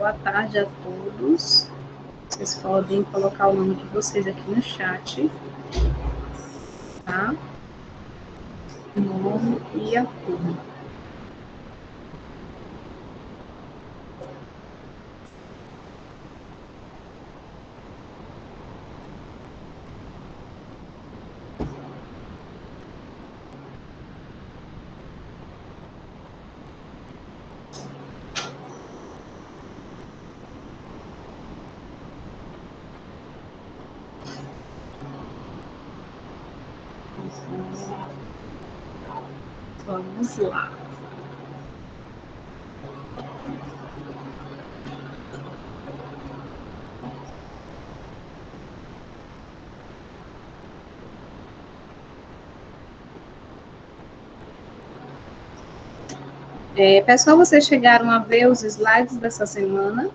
boa tarde a todos. Vocês podem colocar o nome de vocês aqui no chat, tá? O nome e a turma. Vamos lá. Pessoal, vocês chegaram a ver os slides dessa semana?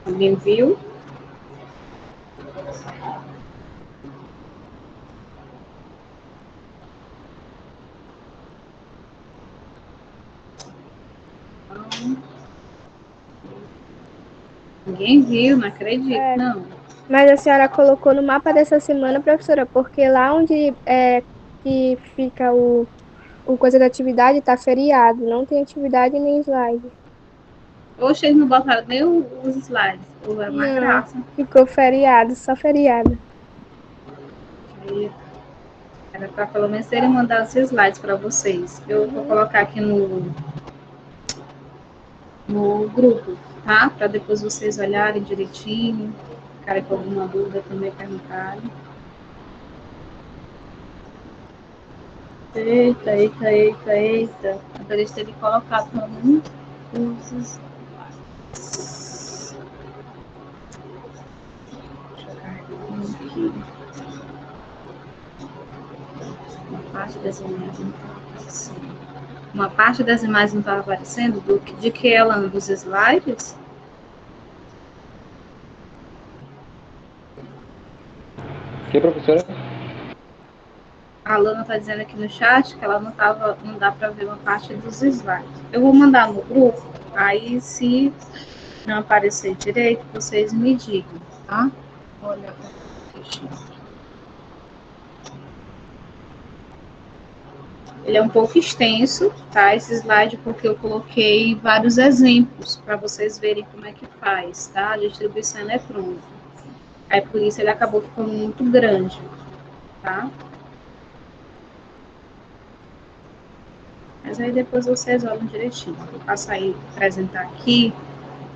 Alguém viu? Ninguém viu, não acredito, não. Mas a senhora colocou no mapa dessa semana, professora, porque lá onde que fica o coisa da atividade tá feriado, não tem atividade nem slide. Hoje eles não botaram nem os slides, é uma Não, graça. ficou feriado, só feriado. Aí, era para pelo menos terem mandado os slides para vocês. Eu vou colocar aqui no grupo, tá? Para depois vocês olharem direitinho, ficarem com alguma dúvida também perguntarem. Eita. Eu deveria ter colocado também os slides. Aqui. Uma parte das imagens não estava aparecendo. Uma parte das imagens não estava aparecendo? De que ela dos slides? Que, professora? A Alana está dizendo aqui no chat que ela não dá para ver uma parte dos slides. Eu vou mandar no grupo, aí se não aparecer direito, vocês me digam, tá? Olha, ele é um pouco extenso, tá? Esse slide, porque eu coloquei vários exemplos para vocês verem como é que faz, tá? A distribuição eletrônica. Aí, por isso, ele acabou ficando muito grande, tá? Mas aí depois vocês olham direitinho. Vou passar aí, apresentar aqui,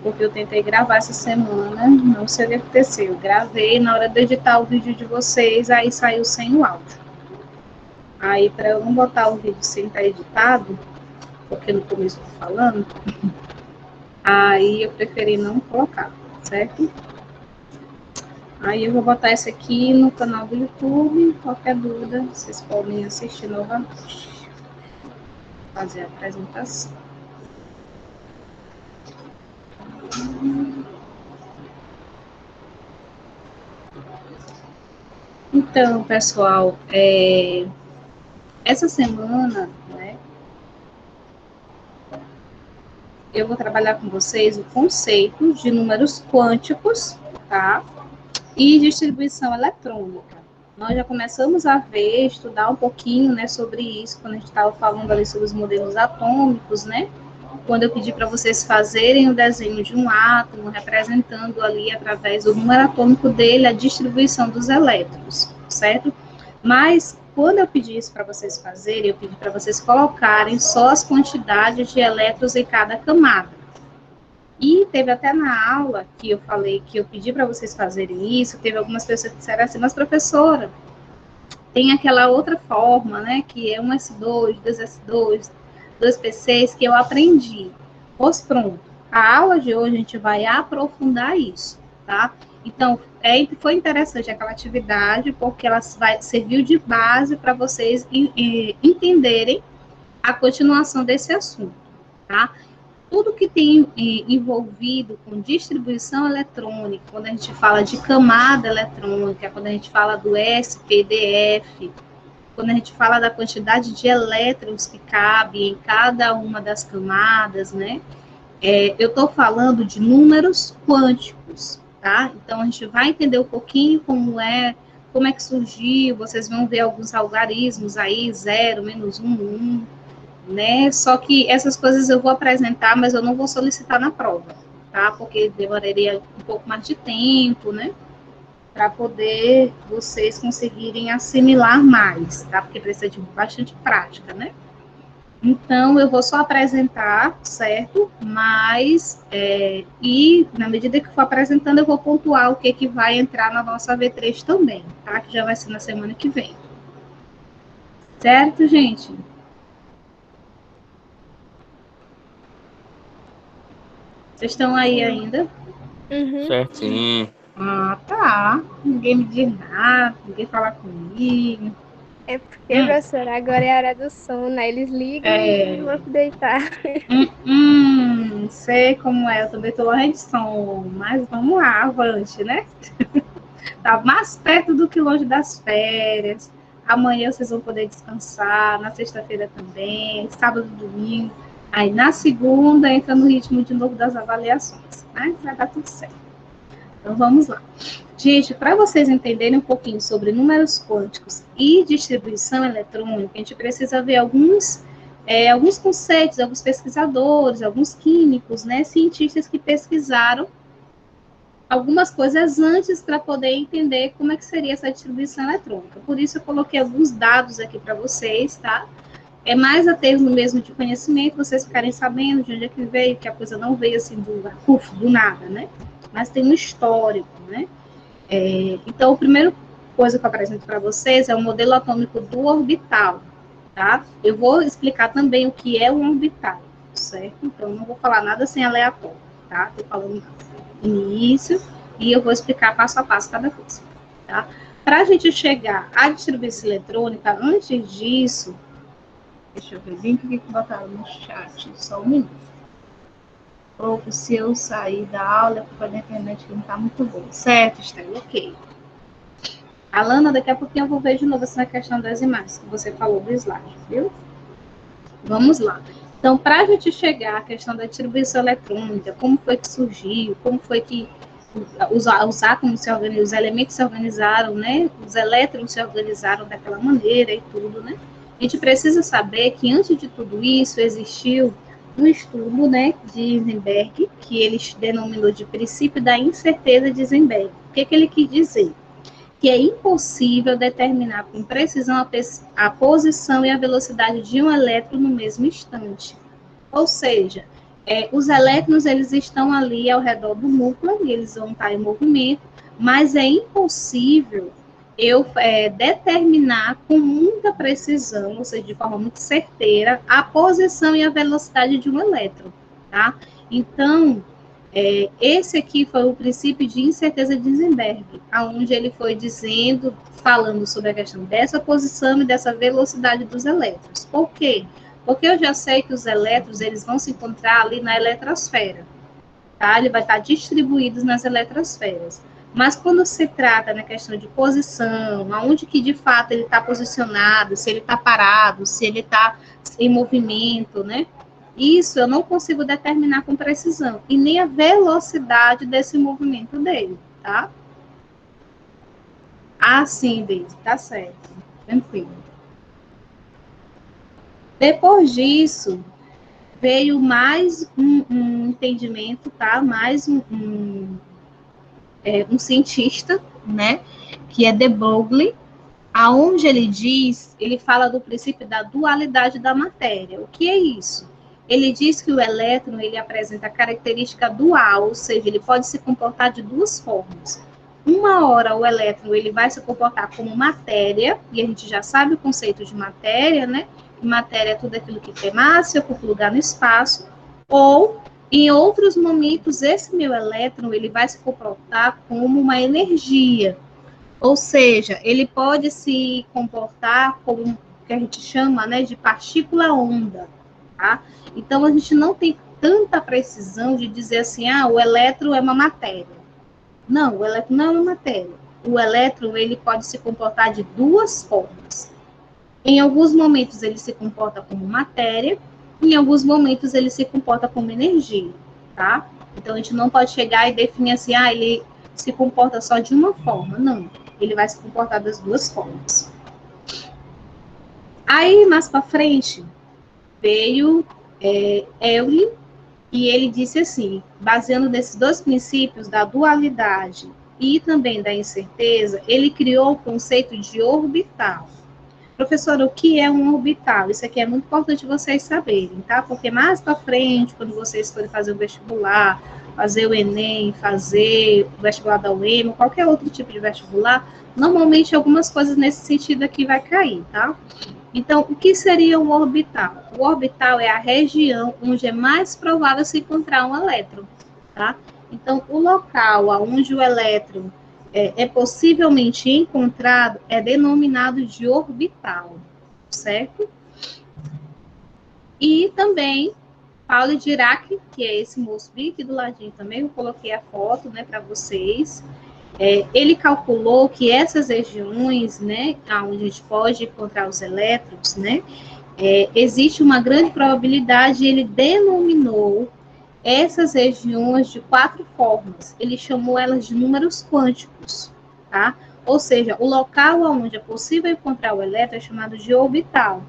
porque eu tentei gravar essa semana, não sei o que aconteceu. Eu gravei, na hora de editar o vídeo de vocês, aí saiu sem o áudio. Aí, para eu não botar o vídeo sem estar editado, porque no começo eu tô falando, aí eu preferi não colocar, certo? Aí eu vou botar esse aqui no canal do YouTube, qualquer dúvida, vocês podem assistir novamente. Fazer a apresentação. Então, pessoal, essa semana, né, eu vou trabalhar com vocês o conceito de números quânticos, tá? E distribuição eletrônica. Nós já começamos a ver, estudar um pouquinho, né, sobre isso, quando a gente estava falando ali sobre os modelos atômicos, né? Quando eu pedi para vocês fazerem o desenho de um átomo, representando ali, através do número atômico dele, a distribuição dos elétrons, certo? Mas, quando eu pedi isso para vocês fazerem, eu pedi para vocês colocarem só as quantidades de elétrons em cada camada. E teve até na aula que eu falei que eu pedi para vocês fazerem isso, teve algumas pessoas que disseram assim, mas professora, tem aquela outra forma, né, que é 1s2, 2s2, 2p6, que eu aprendi. Pois pronto, a aula de hoje a gente vai aprofundar isso, tá? Então, foi interessante aquela atividade, porque ela serviu de base para vocês entenderem a continuação desse assunto, tá? Tudo que tem envolvido com distribuição eletrônica, quando a gente fala de camada eletrônica, quando a gente fala do SPDF, quando a gente fala da quantidade de elétrons que cabe em cada uma das camadas, né? Eu estou falando de números quânticos, tá? Então, a gente vai entender um pouquinho como é que surgiu, vocês vão ver alguns algarismos aí, 0, -1, 1, né? Só que essas coisas eu vou apresentar, mas eu não vou solicitar na prova, tá? Porque demoraria um pouco mais de tempo, né? Para poder vocês conseguirem assimilar mais, tá? Porque precisa de bastante prática, né? Então, eu vou só apresentar, certo? Mas, e na medida que for apresentando, eu vou pontuar o que vai entrar na nossa V3 também, tá? Que já vai ser na semana que vem. Certo, gente? Vocês estão aí ainda? Uhum. Certo. Sim. Ah, tá. Ninguém me diz nada, ninguém fala comigo. É porque, professora, agora é a hora do sono, aí eles ligam e vou deitar. Sei como é, eu também tô morrendo de sono, mas vamos lá, avante, né? Tá mais perto do que longe das férias. Amanhã vocês vão poder descansar, na sexta-feira também, sábado, domingo. Aí na segunda entra no ritmo de novo das avaliações, mas vai dar tudo certo. Então vamos lá. Gente, para vocês entenderem um pouquinho sobre números quânticos e distribuição eletrônica, a gente precisa ver alguns conceitos, alguns pesquisadores, alguns químicos, né, cientistas que pesquisaram algumas coisas antes para poder entender como é que seria essa distribuição eletrônica. Por isso eu coloquei alguns dados aqui para vocês, tá? É mais a termo mesmo de conhecimento, vocês ficarem sabendo de onde é que veio, que a coisa não veio assim do nada, né? Mas tem um histórico, né? Então, a primeira coisa que eu apresento para vocês é o modelo atômico do orbital, tá? Eu vou explicar também o que é um orbital, certo? Então, não vou falar nada assim aleatório, tá? Estou falando início e eu vou explicar passo a passo cada coisa, tá? Para a gente chegar à distribuição eletrônica, antes disso, deixa eu ver bem o que botaram no chat, só um minuto. Ou se eu sair da aula, é porque a internet não está muito boa. Certo, Estela, ok. Alana, daqui a pouquinho eu vou ver de novo essa questão das imagens que você falou do slide, viu? Vamos lá. Então, para a gente chegar à questão da distribuição eletrônica, como foi que surgiu, como foi que os átomos se organizaram, os elementos se organizaram, né? Os elétrons se organizaram daquela maneira e tudo, né? A gente precisa saber que antes de tudo isso existiu um estudo, né, de Heisenberg, que ele denominou de princípio da incerteza de Heisenberg. O que ele quis dizer? Que é impossível determinar com precisão a posição e a velocidade de um elétron no mesmo instante. Ou seja, os elétrons eles estão ali ao redor do núcleo e eles vão estar em movimento, mas é impossível eu determinar com muita precisão, ou seja, de forma muito certeira, a posição e a velocidade de um elétron, tá? Então, esse aqui foi o princípio de incerteza de Heisenberg, onde ele foi dizendo, falando sobre a questão dessa posição e dessa velocidade dos elétrons. Por quê? Porque eu já sei que os elétrons eles vão se encontrar ali na eletrosfera, tá? Ele vai estar distribuído nas eletrosferas. Mas quando se trata na questão de posição, aonde que de fato ele está posicionado, se ele está parado, se ele está em movimento, né? Isso eu não consigo determinar com precisão, e nem a velocidade desse movimento dele, tá? Ah, sim, Deise, tá certo. Tranquilo. Depois disso, veio mais um entendimento, tá? Mais um cientista, né? Que é de Broglie, aonde ele fala do princípio da dualidade da matéria. O que é isso? Ele diz que o elétron ele apresenta característica dual, ou seja, ele pode se comportar de duas formas. Uma hora o elétron ele vai se comportar como matéria, e a gente já sabe o conceito de matéria, né? Matéria é tudo aquilo que tem massa, ocupa lugar no espaço, ou em outros momentos esse meu elétron ele vai se comportar como uma energia, ou seja, ele pode se comportar como o que a gente chama, né, de partícula onda, tá? Então a gente não tem tanta precisão de dizer assim, o elétron é uma matéria. Não, o elétron não é uma matéria. O elétron ele pode se comportar de duas formas. Em alguns momentos ele se comporta como matéria, em alguns momentos ele se comporta como energia. tá? Então, a gente não pode chegar e definir assim, ele se comporta só de uma forma. Não, ele vai se comportar das duas formas. Aí, mais para frente, veio Euler, e ele disse assim, baseando nesses dois princípios da dualidade e também da incerteza, ele criou o conceito de orbital. Professor, o que é um orbital? Isso aqui é muito importante vocês saberem, tá? Porque mais para frente, quando vocês forem fazer o vestibular, fazer o Enem, fazer o vestibular da UEMA, qualquer outro tipo de vestibular, normalmente algumas coisas nesse sentido aqui vai cair, tá? Então, o que seria um orbital? O orbital é a região onde é mais provável se encontrar um elétron, tá? Então, o local onde o elétron é possivelmente encontrado é denominado de orbital, certo? E também, Paulo Dirac, que é esse moço bem aqui do ladinho também, eu coloquei a foto, né, para vocês. Ele calculou que essas regiões, né, onde a gente pode encontrar os elétrons, né, existe uma grande probabilidade, ele denominou essas regiões de 4 formas. Ele chamou elas de números quânticos, tá? Ou seja, o local onde é possível encontrar o elétron é chamado de orbital.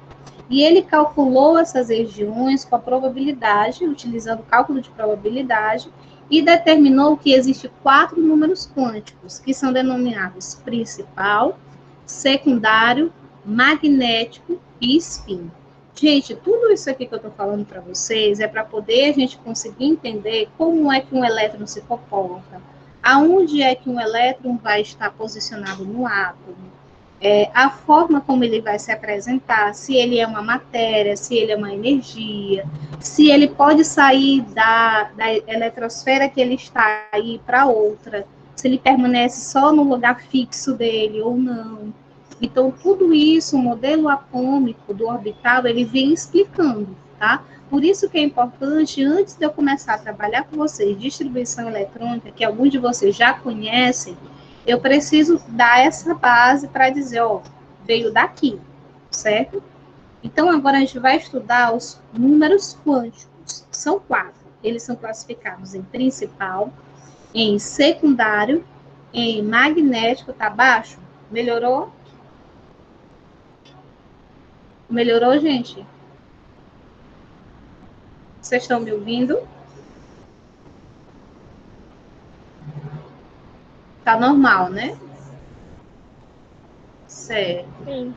E ele calculou essas regiões com a probabilidade, utilizando o cálculo de probabilidade, e determinou que existem 4 números quânticos, que são denominados principal, secundário, magnético e spin. Gente, tudo isso aqui que eu estou falando para vocês é para poder a gente conseguir entender como é que um elétron se comporta, aonde é que um elétron vai estar posicionado no átomo, a forma como ele vai se apresentar, se ele é uma matéria, se ele é uma energia, se ele pode sair da eletrosfera que ele está aí para outra, se ele permanece só no lugar fixo dele ou não. Então, tudo isso, o modelo atômico do orbital, ele vem explicando, tá? Por isso que é importante, antes de eu começar a trabalhar com vocês, distribuição eletrônica, que alguns de vocês já conhecem, eu preciso dar essa base para dizer, veio daqui, certo? Então, agora a gente vai estudar os números quânticos. São 4. Eles são classificados em principal, em secundário, em magnético, tá baixo? Melhorou? Melhorou, gente? Vocês estão me ouvindo? Tá normal, né? Certo. Sim.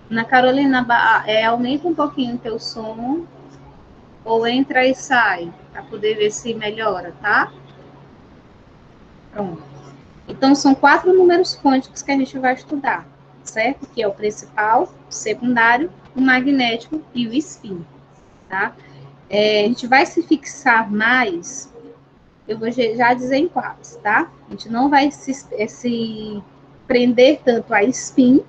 Na Carolina, aumenta um pouquinho o teu som, ou entra e sai, para poder ver se melhora, tá? Pronto. Então, são 4 números quânticos que a gente vai estudar, certo? Que é o principal, o secundário, o magnético e o spin, tá? A gente vai se fixar mais, eu vou já dizer em quais, tá? A gente não vai se prender tanto a spin,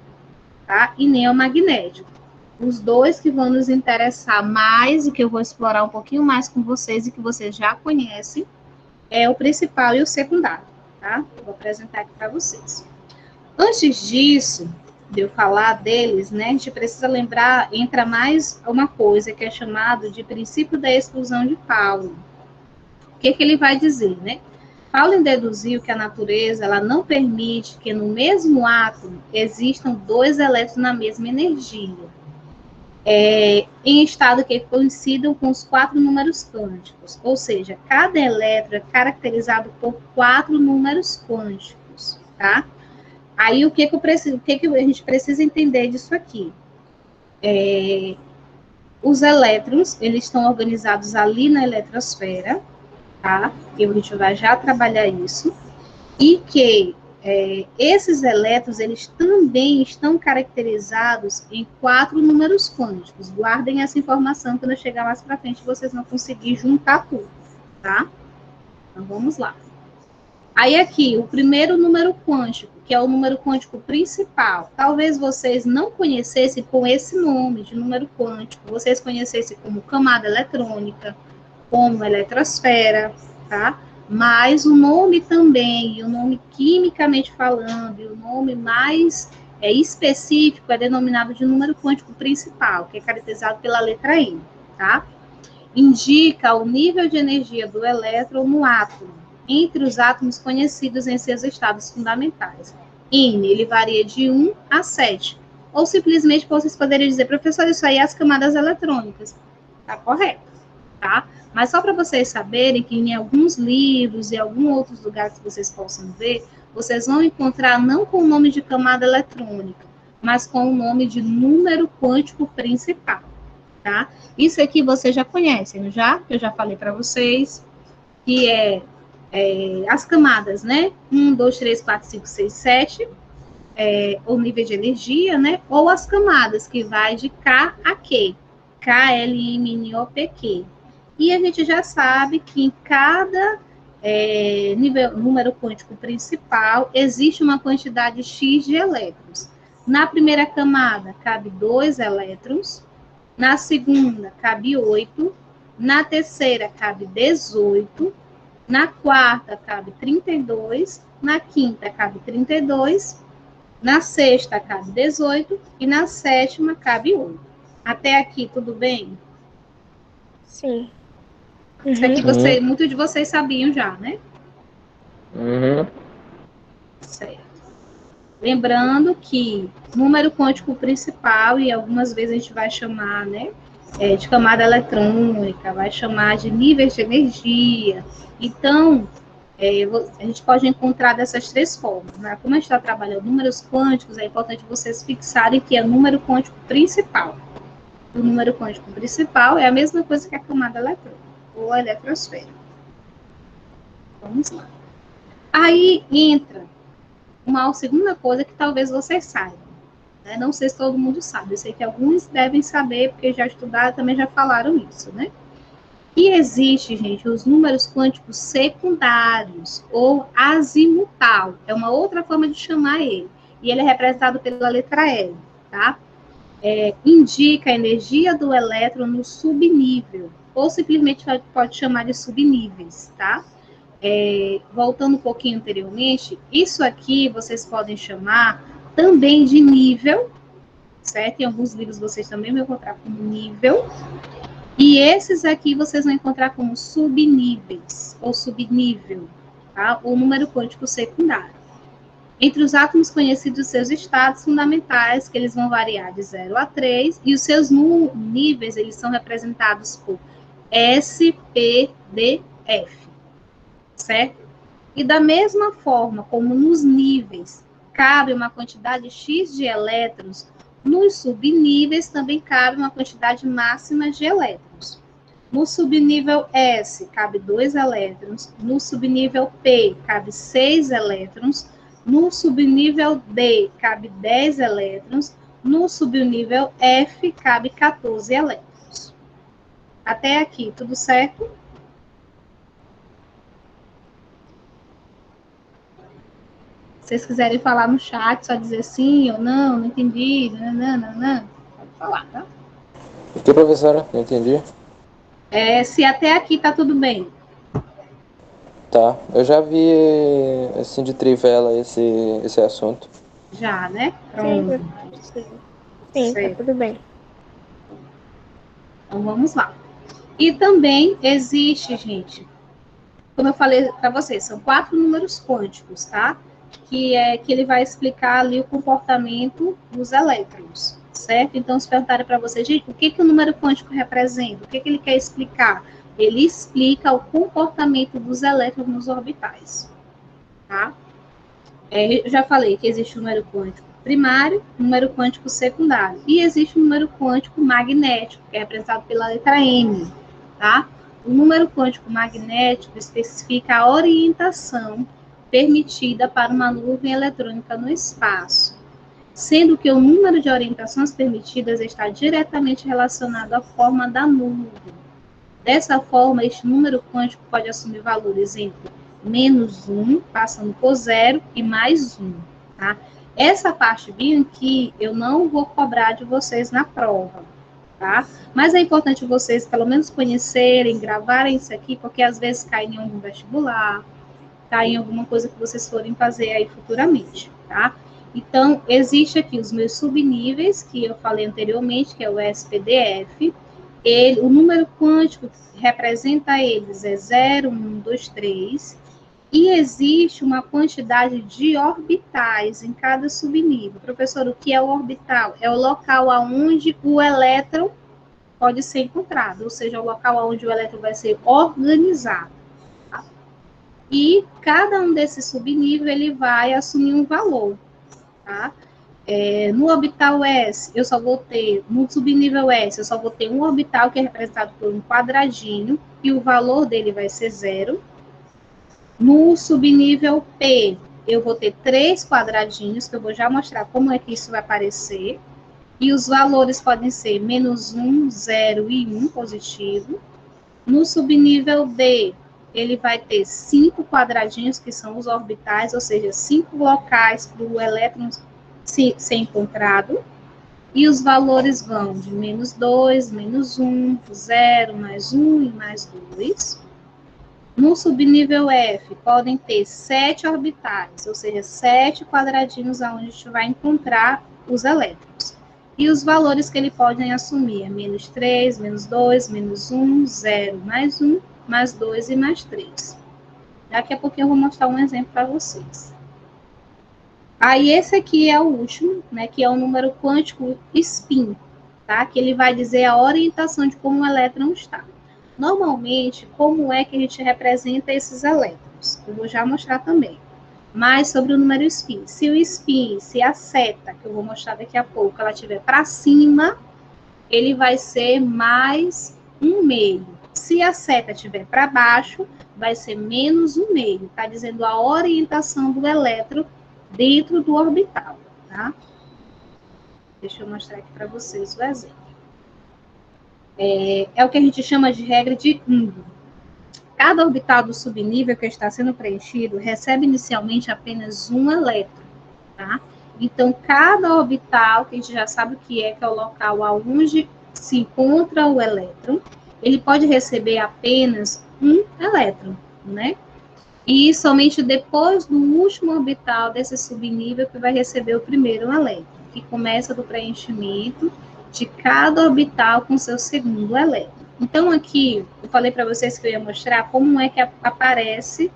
tá? E nem ao magnético. Os dois que vão nos interessar mais e que eu vou explorar um pouquinho mais com vocês e que vocês já conhecem é o principal e o secundário, tá? Vou apresentar aqui para vocês. Antes disso, de eu falar deles, né, a gente precisa lembrar, entra mais uma coisa que é chamado de princípio da exclusão de Paulo. O que ele vai dizer, né? Paulo deduziu que a natureza ela não permite que no mesmo átomo existam 2 elétrons na mesma energia, em estado que coincidam com os 4 números quânticos, ou seja, cada elétron é caracterizado por 4 números quânticos, tá? Aí o que a gente precisa entender disso aqui? Os elétrons, eles estão organizados ali na eletrosfera, tá? Que a gente vai já trabalhar isso, e que esses elétrons, eles também estão caracterizados em 4 números quânticos. Guardem essa informação, quando eu chegar mais para frente, vocês vão conseguir juntar tudo, tá? Então, vamos lá. Aí, aqui, o primeiro número quântico, que é o número quântico principal. Talvez vocês não conhecessem com esse nome de número quântico, vocês conhecessem como camada eletrônica, como eletrosfera, tá? Mas o nome também, o nome quimicamente falando, e o nome mais específico é denominado de número quântico principal, que é caracterizado pela letra I, tá? indica o nível de energia do elétron no átomo, entre os átomos conhecidos em seus estados fundamentais. N, ele varia de 1 a 7. Ou simplesmente vocês poderiam dizer, professor, isso aí é as camadas eletrônicas. Tá correto, tá? Mas só para vocês saberem que em alguns livros e alguns outros lugares que vocês possam ver, vocês vão encontrar não com o nome de camada eletrônica, mas com o nome de número quântico principal, tá? Isso aqui vocês já conhecem, não já? Eu já falei para vocês, que as camadas, né? 1, 2, 3, 4, 5, 6, 7, o nível de energia, né? Ou as camadas, que vai de K a Q, K, L, M, N, O, P, Q. E a gente já sabe que em cada número quântico principal existe uma quantidade X de elétrons. Na primeira camada, cabe 2 elétrons. Na segunda, cabe 8. Na terceira, cabe 18. Na quarta, cabe 32. Na quinta, cabe 32. Na sexta, cabe 18. E na sétima, cabe 8. Até aqui, tudo bem? Sim. Isso aqui muitos de vocês sabiam já, né? Certo. Lembrando que número quântico principal, e algumas vezes a gente vai chamar, né, de camada eletrônica, vai chamar de níveis de energia. Então, a gente pode encontrar dessas 3 formas, né? Como a gente está trabalhando números quânticos, é importante vocês fixarem que é número quântico principal. O número quântico principal é a mesma coisa que a camada eletrônica, ou a eletrosfera. Vamos lá. Aí entra uma segunda coisa que talvez vocês saibam, né? Não sei se todo mundo sabe, eu sei que alguns devem saber, porque já estudaram, também já falaram isso, né? E existe, gente, os números quânticos secundários, ou azimutal, é uma outra forma de chamar ele, e ele é representado pela letra L, tá? Indica a energia do elétron no subnível, ou simplesmente pode chamar de subníveis, tá? Voltando um pouquinho anteriormente, isso aqui vocês podem chamar também de nível, certo? Em alguns livros vocês também vão encontrar como nível, e esses aqui vocês vão encontrar como subníveis, ou subnível, tá? Ou número quântico secundário. Entre os átomos conhecidos, seus estados fundamentais, que eles vão variar de 0 a 3, e os seus níveis, eles são representados por S, P, D, F, certo? E da mesma forma como nos níveis cabe uma quantidade X de elétrons, nos subníveis também cabe uma quantidade máxima de elétrons. No subnível S, cabe 2 elétrons. No subnível P, cabe 6 elétrons. No subnível D, cabe 10 elétrons. No subnível F, cabe 14 elétrons. Até aqui, tudo certo? Se vocês quiserem falar no chat, só dizer sim ou não, não entendi, não. Pode falar, tá? O que, professora? Não entendi. Se até aqui tá tudo bem. Tá, eu já vi, assim, de trivela esse assunto. Já, né? Sim, tá tudo bem. Então, vamos lá. E também existe, gente, como eu falei para vocês, são 4 números quânticos, tá? Que ele vai explicar ali o comportamento dos elétrons, certo? Então, se perguntarem para vocês, gente, o que o número quântico representa? O que ele quer explicar? Ele explica o comportamento dos elétrons nos orbitais, tá? Eu já falei que existe o número quântico primário, número quântico secundário, e existe o número quântico magnético, que é representado pela letra M, tá? O número quântico magnético especifica a orientação permitida para uma nuvem eletrônica no espaço, sendo que o número de orientações permitidas está diretamente relacionado à forma da nuvem. Dessa forma, este número quântico pode assumir valores entre -1, passando por 0, e +1, tá? Essa parte bem aqui, eu não vou cobrar de vocês na prova, tá? Mas é importante vocês, pelo menos, conhecerem, gravarem isso aqui, porque às vezes cai em algum vestibular, cai em alguma coisa que vocês forem fazer aí futuramente, tá? Então, existe aqui os meus subníveis, que eu falei anteriormente, que é o SPDF, o número quântico que representa eles é 0, 1, 2, 3, e existe uma quantidade de orbitais em cada subnível. Professor, o que é o orbital? É o local aonde o elétron pode ser encontrado, ou seja, o local onde o elétron vai ser organizado. Tá? E cada um desses subníveis ele vai assumir um valor. Tá? No orbital S, eu só vou ter, no subnível S, eu só vou ter um orbital que é representado por um quadradinho, e o valor dele vai ser 0. No subnível P, eu vou ter 3 quadradinhos, que eu vou já mostrar como é que isso vai aparecer. E os valores podem ser menos 1, 0 e 1 positivo. No subnível D, ele vai ter 5 quadradinhos, que são os orbitais, ou seja, 5 locais para o elétron ser encontrado. E os valores vão de menos 2, menos 1, 0, mais 1 e mais 2. No subnível F, podem ter 7 orbitais, ou seja, 7 quadradinhos onde a gente vai encontrar os elétrons. E os valores que ele pode assumir é menos 3, menos 2, menos 1, 0, mais 1, mais 2 e mais 3. Daqui a pouquinho eu vou mostrar um exemplo para vocês. Aí esse aqui é o último, né, que é o número quântico spin, tá? Que ele vai dizer a orientação de como o elétron está. Normalmente, como é que a gente representa esses elétrons? Eu vou já mostrar também. Mas sobre o número spin. Se o spin, se a seta, que eu vou mostrar daqui a pouco, ela estiver para cima, ele vai ser mais 1/2. Se a seta estiver para baixo, vai ser menos 1/2. Está dizendo a orientação do elétron dentro do orbital, tá? Deixa eu mostrar aqui para vocês o exemplo. É o que a gente chama de regra de Young. Cada orbital do subnível que está sendo preenchido recebe inicialmente apenas um elétron, tá? Então, cada orbital, que a gente já sabe o que é o local onde se encontra o elétron, ele pode receber apenas um elétron, né? E somente depois do último orbital desse subnível que vai receber o primeiro elétron, que começa do preenchimento de cada orbital com seu segundo elétron. Então, aqui, eu falei para vocês que eu ia mostrar como é que aparece,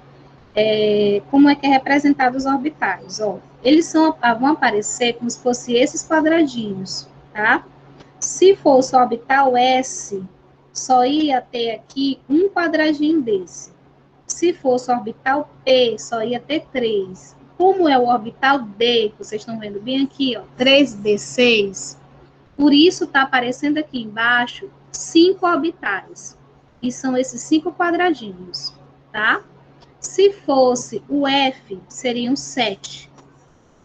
como é que é representado os orbitais. Ó, eles vão aparecer como se fossem esses quadradinhos, tá? Se fosse o orbital S, só ia ter aqui um quadradinho desse. Se fosse o orbital P, só ia ter 3. Como é o orbital D, que vocês estão vendo bem aqui, ó, 3D6, por isso está aparecendo aqui embaixo 5 orbitais. E são esses 5 quadradinhos, tá? Se fosse o F, seriam 7,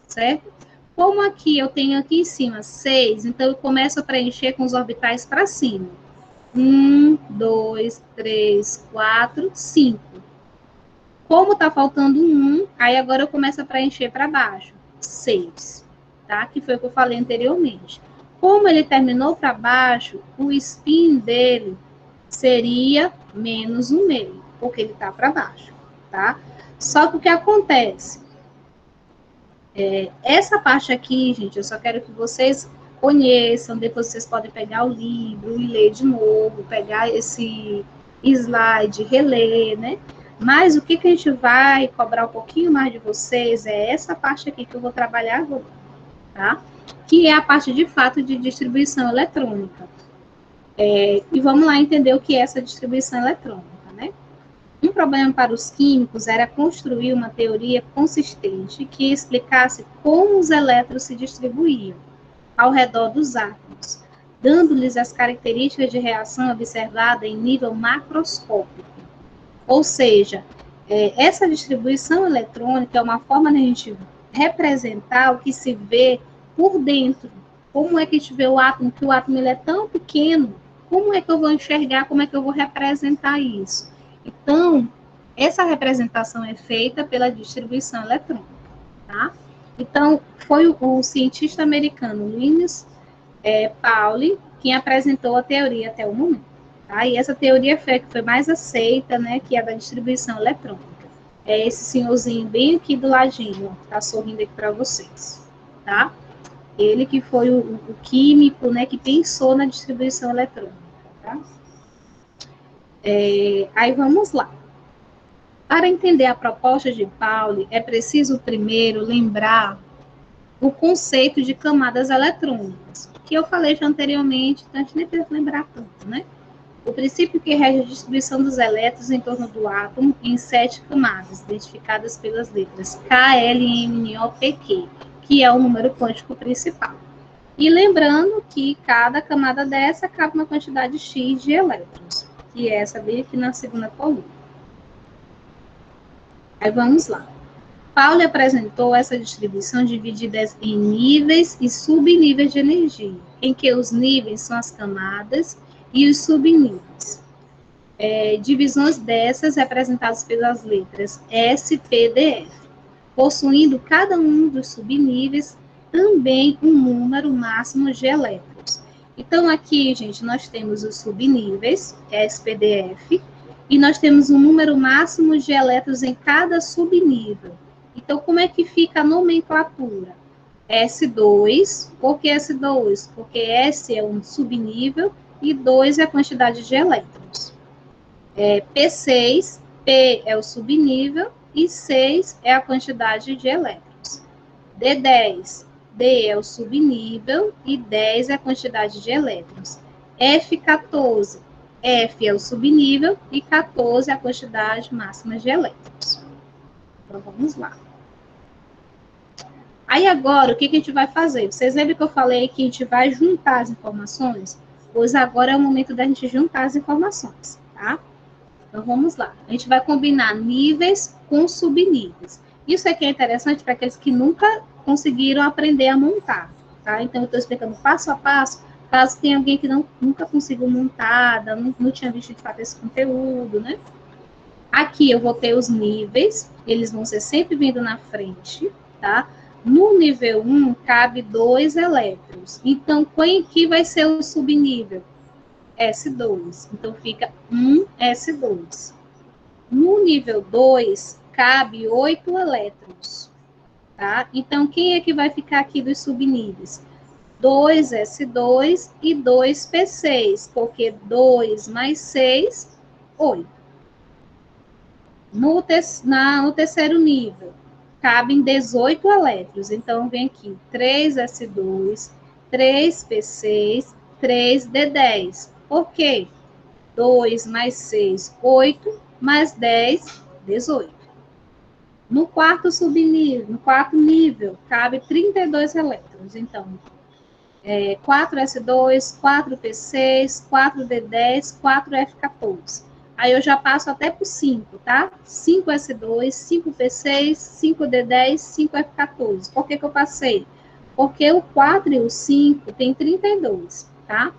certo? Como aqui eu tenho aqui em cima 6, então eu começo a preencher com os orbitais para cima. 1, 2, 3, 4, 5. Como está faltando um, aí agora eu começo a preencher para baixo. 6, tá? Que foi o que eu falei anteriormente. Como ele terminou para baixo, o spin dele seria menos 1/2, porque ele está para baixo, tá? Só que o que acontece? Essa parte aqui, gente, eu só quero que vocês conheçam, depois vocês podem pegar o livro e ler de novo, pegar esse slide, reler, né? Mas o que a gente vai cobrar um pouquinho mais de vocês é essa parte aqui que eu vou trabalhar agora, tá? Que é a parte de fato de distribuição eletrônica. E vamos lá entender o que é essa distribuição eletrônica, né? Um problema para os químicos era construir uma teoria consistente que explicasse como os elétrons se distribuíam ao redor dos átomos, dando-lhes as características de reação observada em nível macroscópico. Ou seja, essa distribuição eletrônica é uma forma de a gente representar o que se vê por dentro. Como é que a gente vê o átomo, que o átomo ele é tão pequeno, como é que eu vou enxergar, como é que eu vou representar isso? Então, essa representação é feita pela distribuição eletrônica, tá? Então, foi o cientista americano Linus Pauling quem apresentou a teoria até o momento. Tá? E essa teoria que foi mais aceita, né, que é a da distribuição eletrônica. É esse senhorzinho bem aqui do ladinho, ó, tá sorrindo aqui para vocês, tá? Ele que foi o químico, né, que pensou na distribuição eletrônica, tá? Aí vamos lá. Para entender a proposta de Pauli, é preciso primeiro lembrar o conceito de camadas eletrônicas, que eu falei já anteriormente, então a gente nem precisa lembrar tanto, né? O princípio que rege a distribuição dos elétrons em torno do átomo em 7 camadas, identificadas pelas letras K, L, M, N, O, P, Q, que é o número quântico principal. E lembrando que cada camada dessa cabe uma quantidade X de elétrons, que é essa bem aqui na segunda coluna. Aí vamos lá. Pauli apresentou essa distribuição dividida em níveis e subníveis de energia, em que os níveis são as camadas e os subníveis. Divisões dessas representadas pelas letras S, P, D, F, possuindo cada um dos subníveis também um número máximo de elétrons. Então, aqui, gente, nós temos os subníveis, S, P, D, F, e nós temos um número máximo de elétrons em cada subnível. Então, como é que fica a nomenclatura? S2, por que S2? Porque S é um subnível e 2 é a quantidade de elétrons. P6, P é o subnível e 6 é a quantidade de elétrons. D10, D é o subnível e 10 é a quantidade de elétrons. F14, F é o subnível e 14 é a quantidade máxima de elétrons. Então, vamos lá. Aí agora, o que a gente vai fazer? Vocês lembram que eu falei que a gente vai juntar as informações? Pois agora é o momento da gente juntar as informações, tá? Então, vamos lá. A gente vai combinar níveis com subníveis. Isso aqui é interessante para aqueles que nunca conseguiram aprender a montar, tá? Então, eu estou explicando passo a passo, caso tenha alguém que nunca conseguiu montar, não tinha visto de fato esse conteúdo, né? Aqui eu vou ter os níveis, eles vão ser sempre vindo na frente, tá? No nível 1, cabe 2 elétrons. Então, que vai ser o subnível? S2. Então, fica 1 S2. No nível 2, cabe 8 elétrons, tá? Então, quem é que vai ficar aqui dos subníveis? 2 S2 e 2 P6, porque 2 mais 6, 8. No terceiro nível, cabem 18 elétrons. Então, vem aqui 3 S2, 3 P6, 3 D10. Por quê? 2 mais 6, 8, mais 10, 18. No quarto subnível, no quarto nível, cabe 32 elétrons. Então, 4 S2, 4 P6, 4 D10, 4 F14. Aí eu já passo até por 5, tá? 5 S2, 5 P6, 5 D10, 5 F14. Por que eu passei? Porque o 4 e o 5 tem 32, tá?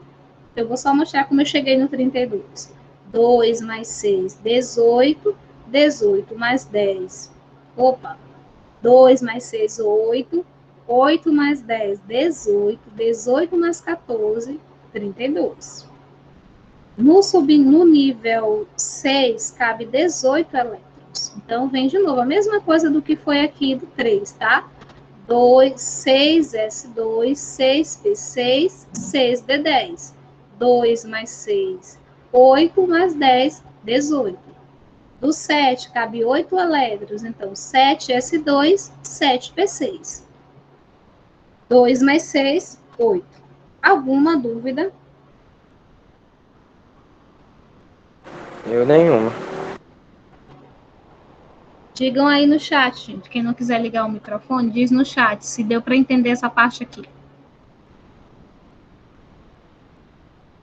Eu vou só mostrar como eu cheguei no 32. 2 mais 6, 18. 18 mais 10. Opa! 2 mais 6, 8. 8 mais 10, 18. 18 mais 14, 32. No nível 6, cabe 18 elétrons. Então, vem de novo a mesma coisa do que foi aqui do 3, tá? 2, 6 S2, 6 P6, 6 D10. 2 mais 6, 8 mais 10, 18. Do 7, cabe 8 elétrons. Então, 7 S2, 7 P6. 2 mais 6, 8. Alguma dúvida? Eu nenhuma. Digam aí no chat, gente. Quem não quiser ligar o microfone, diz no chat se deu para entender essa parte aqui.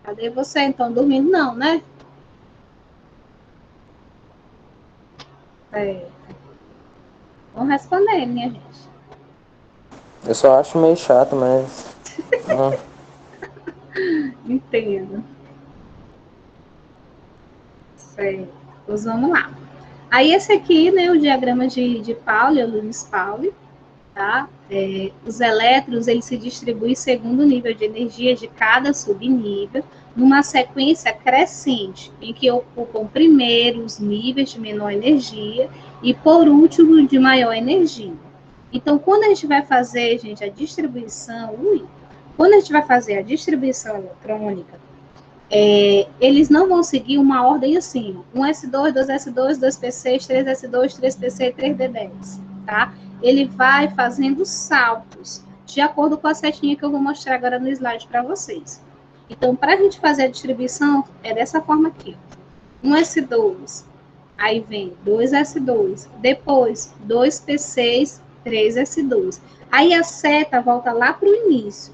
Cadê você, então? Dormindo não, né? Vamos responder, minha gente. Eu só acho meio chato, mas... Entendo. Certo. Pois vamos lá. Aí, esse aqui, né, o diagrama de Pauli, o Linus Pauli, tá? Os elétrons, eles se distribuem segundo o nível de energia de cada subnível, numa sequência crescente, em que ocupam primeiro os níveis de menor energia e, por último, de maior energia. Então, quando a gente vai fazer, gente, a distribuição, quando a gente vai fazer a distribuição eletrônica, eles não vão seguir uma ordem assim, 1S2, 2S2, 2P6, 3S2, 3PC, 3D10, tá? Ele vai fazendo saltos, de acordo com a setinha que eu vou mostrar agora no slide para vocês. Então, para a gente fazer a distribuição, é dessa forma aqui. 1S2, aí vem 2S2, depois 2P6, 3S2. Aí a seta volta lá para o início.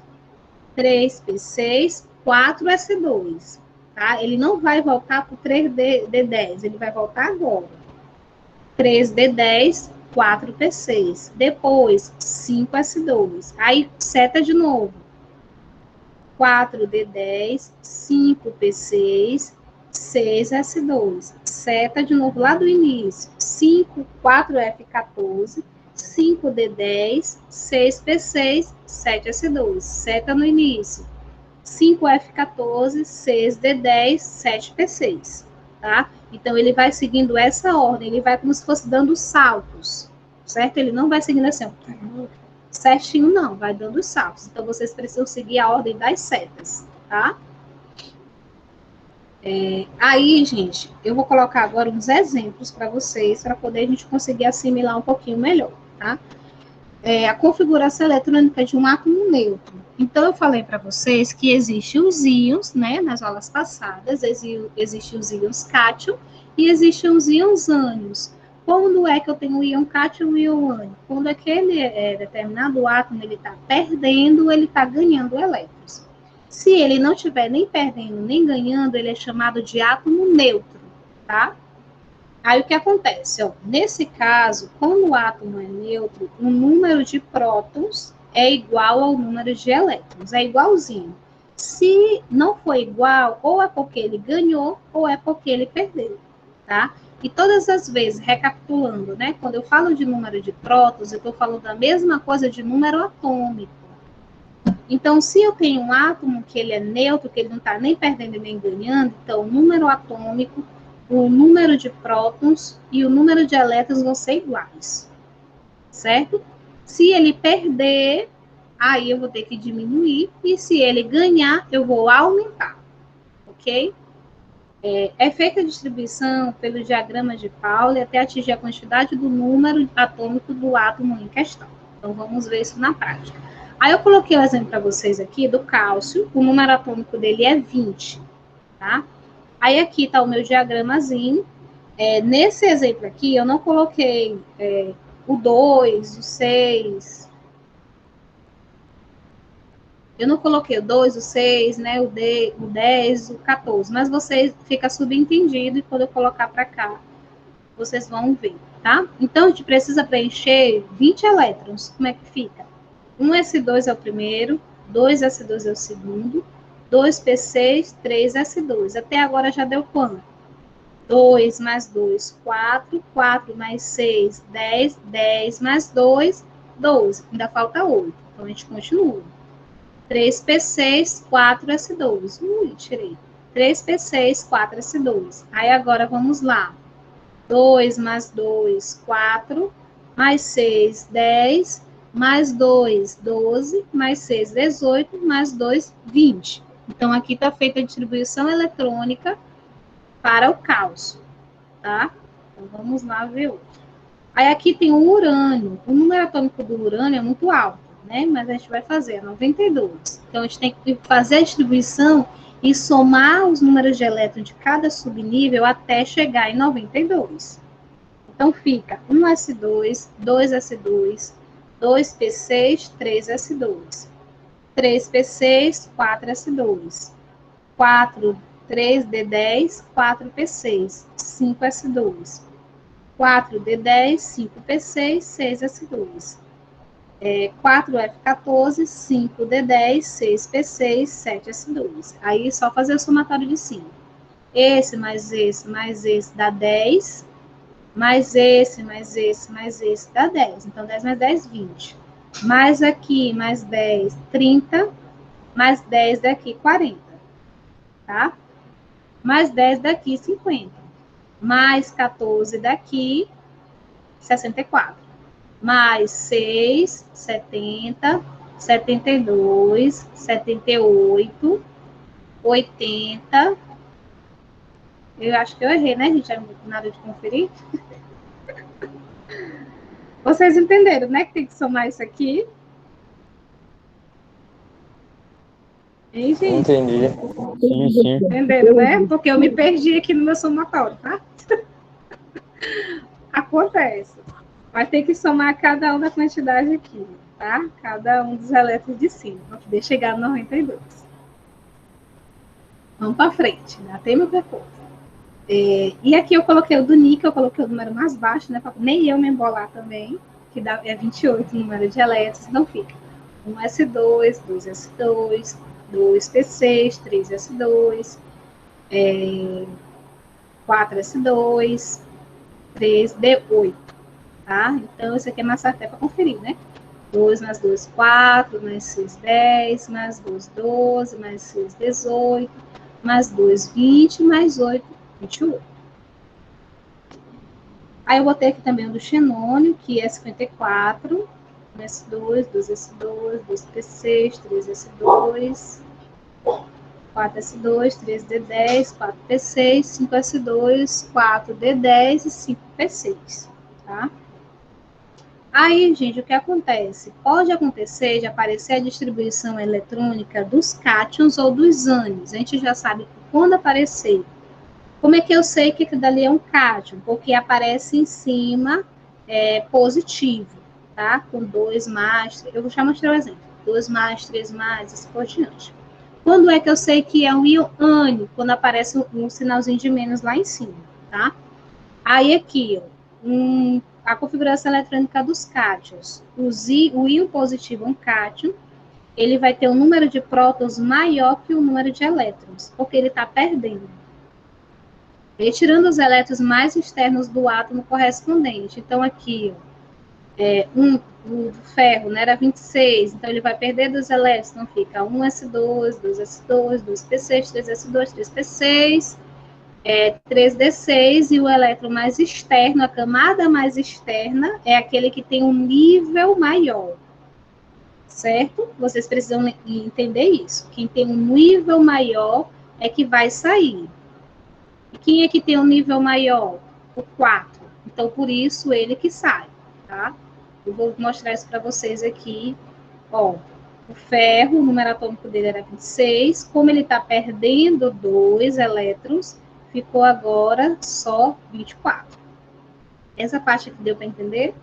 3P6, 4S2, tá? Ele não vai voltar para o 3D10, ele vai voltar agora. 3D10, 4P6, depois 5S2, aí seta de novo. 4D10, 5P6, 6S2, seta de novo lá do início. 5, 4F14, 5D10, 6P6, 7S2, seta no início. 5F14, 6D10, 7P6, tá? Então, ele vai seguindo essa ordem, ele vai como se fosse dando saltos, certo? Ele não vai seguindo assim, ó, certinho, não, vai dando saltos. Então, vocês precisam seguir a ordem das setas, tá? Aí, gente, eu vou colocar agora uns exemplos para vocês, para poder a gente conseguir assimilar um pouquinho melhor, tá? A configuração eletrônica de um átomo neutro. Então, eu falei para vocês que existem os íons, né, nas aulas passadas, existem os íons cátion e existem os íons ânions. Quando é que eu tenho o íon cátion e o íon ânion? Quando aquele determinado átomo ele está perdendo, ele está ganhando elétrons. Se ele não estiver nem perdendo nem ganhando, ele é chamado de átomo neutro, tá? Aí o que acontece? Ó, nesse caso, quando o átomo é neutro, o número de prótons é igual ao número de elétrons, é igualzinho. Se não for igual, ou é porque ele ganhou, ou é porque ele perdeu, tá? E todas as vezes, recapitulando, né? Quando eu falo de número de prótons, eu estou falando da mesma coisa de número atômico. Então, se eu tenho um átomo que ele é neutro, que ele não está nem perdendo nem ganhando, então o número atômico, o número de prótons e o número de elétrons vão ser iguais, certo? Se ele perder, aí eu vou ter que diminuir, e se ele ganhar, eu vou aumentar, ok? É feita a distribuição pelo diagrama de Pauli até atingir a quantidade do número atômico do átomo em questão. Então, vamos ver isso na prática. Aí eu coloquei o exemplo para vocês aqui do cálcio, o número atômico dele é 20, tá? Aí aqui está o meu diagramazinho. Nesse exemplo aqui, eu não coloquei o 2, o 6. Eu não coloquei o 2, o 6, né, o 10, o 14. Mas vocês fica subentendido e quando eu colocar para cá, vocês vão ver, tá? Então, a gente precisa preencher 20 elétrons. Como é que fica? 1S2 é o primeiro, 2S2 é o segundo, 2P6, 3S2. Até agora já deu quanto? 2 mais 2, 4, 4 mais 6, 10, 10 mais 2, 12. Ainda falta 8. Então, a gente continua. 3P6, 4S2. Tirei. 3P6, 4S2. Aí, agora, vamos lá. 2 mais 2, 4, mais 6, 10, mais 2, 12, mais 6, 18, mais 2, 20. Então, aqui está feita a distribuição eletrônica para o cálcio, tá? Então, vamos lá ver outro. Aí, aqui tem o urânio. O número atômico do urânio é muito alto, né? Mas a gente vai fazer 92. Então, a gente tem que fazer a distribuição e somar os números de elétrons de cada subnível até chegar em 92. Então, fica 1S2, 2S2, 2P6, 3S2, 3P6, 4S2, 4, 3D10, 4P6, 5S2, 4D10, 5P6, 6S2, 4F14, 5D10, 6P6, 7S2. Aí, só fazer o somatório de 5. Esse mais esse dá 10, mais esse, mais esse, mais esse, dá 10. Então, 10 mais 10, 20. Mais aqui, mais 10, 30. Mais 10 daqui, 40. Tá? Mais 10 daqui, 50. Mais 14 daqui, 64. Mais 6, 70, 72, 78, 80. Eu acho que eu errei, né, gente? Na hora de conferir. Vocês entenderam, né? Que tem que somar isso aqui. Hein, gente? Entendi. Sim, sim. Entenderam, né? Porque eu me perdi aqui no meu somatório, tá? Acontece. Vai ter que somar cada um da quantidade aqui, tá? Cada um dos elétrons de cima, para poder chegar no 92. Vamos para frente, já tem meu percurso. E aqui eu coloquei o do níquel, eu coloquei o número mais baixo, né? Para nem eu me embolar também, que é 28 o número de elétrons, então fica 1s2, 2s2, 2p6, 3s2, 4s2, 3d8, tá? Então, isso aqui é mais fácil até para conferir, né? 2 mais 2, 4, mais 6, 10, mais 2, 12, mais 6, 18, mais 2, 20, mais 8, 21. Aí eu botei aqui também o do xenônio, que é 54, 1s2, 2s2, 2p6, 3s2, 4s2, 3d10, 4p6, 5s2, 4d10 e 5p6, tá? Aí, gente, o que acontece? Pode acontecer de aparecer a distribuição eletrônica dos cátions ou dos ânions. A gente já sabe que quando aparecer, como é que eu sei que dali é um cátion? Porque aparece em cima positivo, tá? Com 2 mais, eu vou mostrar um exemplo. 2 mais, 3 mais, assim por diante. Quando é que eu sei que é um íon ânion? Quando aparece um sinalzinho de menos lá em cima, tá? Aí aqui, ó, a configuração eletrônica dos cátions. O íon positivo, um cátion, ele vai ter um número de prótons maior que o número de elétrons, porque ele está perdendo. Retirando os elétrons mais externos do átomo correspondente. Então, aqui, o ferro, né, era 26, então ele vai perder 2 elétrons, então fica 1s2, 2s2, 2p6, 3s2, 3p6, 3d6, e o elétron mais externo, a camada mais externa, é aquele que tem um nível maior, certo? Vocês precisam entender isso. Quem tem um nível maior é que vai sair. E quem é que tem um nível maior? O 4. Então, por isso, ele que sai, tá? Eu vou mostrar isso para vocês aqui. Ó, o ferro, o número atômico dele era 26. Como ele está perdendo 2 elétrons, ficou agora só 24. Essa parte aqui deu para entender?